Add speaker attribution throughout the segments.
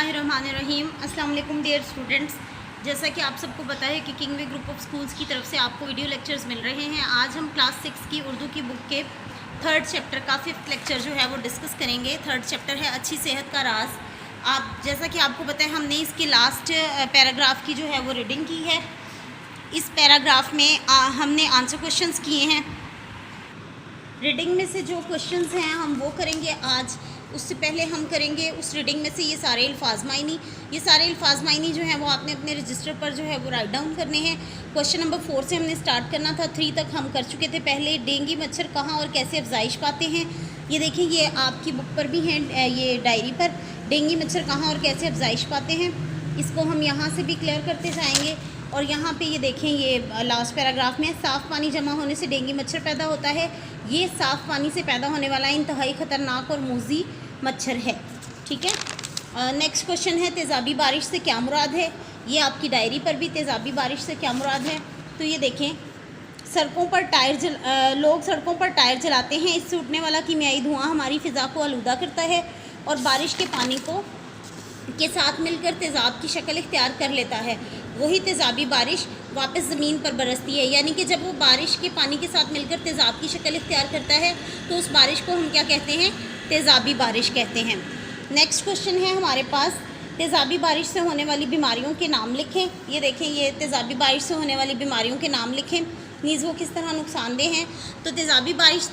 Speaker 1: बिस्मिल्लाहिर्रहमानिर्रहीम। अस्सलाम वालेकुम डियर स्टूडेंट्स। जैसा कि आप सबको पता है कि किंगवे ग्रुप ऑफ स्कूल्स की तरफ से आपको वीडियो लेक्चर्स मिल रहे हैं। आज हम क्लास 6 की उर्दू की बुक के 3rd चैप्टर का 5th लेक्चर जो है वो डिस्कस करेंगे। 3rd चैप्टर है अच्छी सेहत का राज। जैसा कि आपको पता है हमने इसके लास्ट पैराग्राफ की जो है वो रीडिंग की है। इस पैराग्राफ में हमने आंसर क्वेश्चंस किए हैं। रीडिंग में से जो क्वेश्चंस हैं हम वो करेंगे आज। उससे पहले हम करेंगे उस रीडिंग में से ये सारे अल्फाज मायनी जो हैं वो आपने अपने रजिस्टर पर जो है वो राइट डाउन करने हैं। क्वेश्चन नंबर 4 से हमने स्टार्ट करना था, 3 तक हम कर चुके थे पहले। डेंगू मच्छर कहाँ और कैसे अफजाइश पाते हैं, ये देखिए ये आपकी बुक पर भी हैं, ये डायरी पर डेंगू मच्छर कहाँ और कैसे अफजाइश पाते हैं। इसको हम यहाँ से भी क्लियर करते जाएँगे। और यहाँ पे ये देखें, ये लास्ट पैराग्राफ में साफ़ पानी जमा होने से डेंगू मच्छर पैदा होता है। ये साफ़ पानी से पैदा होने वाला इंतहाई ख़तरनाक और मूजी मच्छर है। ठीक है। नेक्स्ट क्वेश्चन है तेज़ाबी बारिश से क्या मुराद है। ये आपकी डायरी पर भी तेज़ाबी बारिश से क्या मुराद है। तो ये देखें, लोग सड़कों पर टायर जलाते हैं। इससे उठने वाला कीमियाई धुआं हमारी फ़िज़ा को आलूदा करता है और बारिश के पानी के साथ मिलकर तेज़ाब की शक्ल इख्तियार कर लेता है। वही तेज़ाबी बारिश वापस ज़मीन पर बरसती है। यानी कि जब वो बारिश के पानी के साथ मिलकर तेज़ाब की शक्ल इख्तियार करता है तो उस बारिश को हम क्या कहते हैं, तेज़ाबी बारिश कहते हैं। नेक्स्ट क्वेश्चन है हमारे पास, तेज़ाबी बारिश से होने वाली बीमारियों के नाम लिखें। ये देखें, ये तेज़ाबी बारिश से होने वाली बीमारियों के नाम लिखें, नीज़ वो किस तरह नुकसानदेह हैं। तो तेज़ाबी बारिश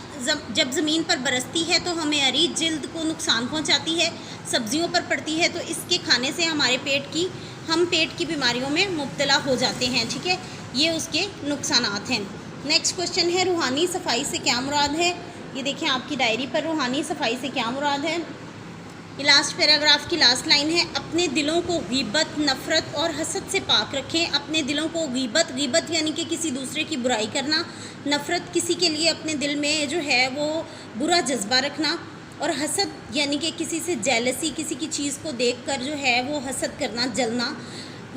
Speaker 1: जब ज़मीन पर बरसती है तो हमें अरीज जिल्द को नुकसान पहुंचाती है, सब्जियों पर पड़ती है तो इसके खाने से हम पेट की बीमारियों में मुब्तला हो जाते हैं। ठीक है, ये उसके नुकसानात हैं। नेक्स्ट क्वेश्चन है रूहानी सफाई से क्या मुराद है। ये देखें आपकी डायरी पर रूहानी सफाई से क्या मुराद है। ये लास्ट पैराग्राफ की लास्ट लाइन है, अपने दिलों को गीबत, नफ़रत और हसद से पाक रखें। अपने दिलों को गीबत यानी कि किसी दूसरे की बुराई करना, नफ़रत किसी के लिए अपने दिल में जो है वो बुरा जज्बा रखना, और हसद यानी कि किसी से जेलसी, किसी की चीज़ को देखकर जो है वो हसद करना, जलना।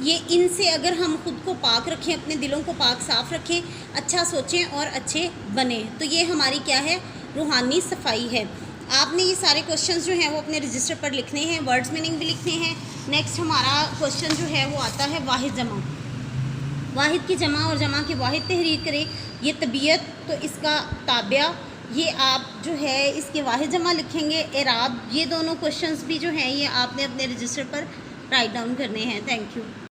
Speaker 1: ये इनसे अगर हम ख़ुद को पाक रखें, अपने दिलों को पाक साफ़ रखें, अच्छा सोचें और अच्छे बने, तो ये हमारी क्या है, रूहानी सफाई है। आपने ये सारे क्वेश्चंस जो हैं वो अपने रजिस्टर पर लिखने हैं, वर्ड्स मीनिंग भी लिखने हैं। नेक्स्ट हमारा क्वेश्चन जो है वो आता है वाहिद जमा। वाहिद की जमा और जमा की वाहिद तहरीर करें। ये तबीयत, तो इसका ताबिया, ये आप जो है इसके वाहिद जमा लिखेंगे। एराब, ये दोनों क्वेश्चंस भी जो हैं ये आपने अपने रजिस्टर पर राइट डाउन करने हैं। Thank you.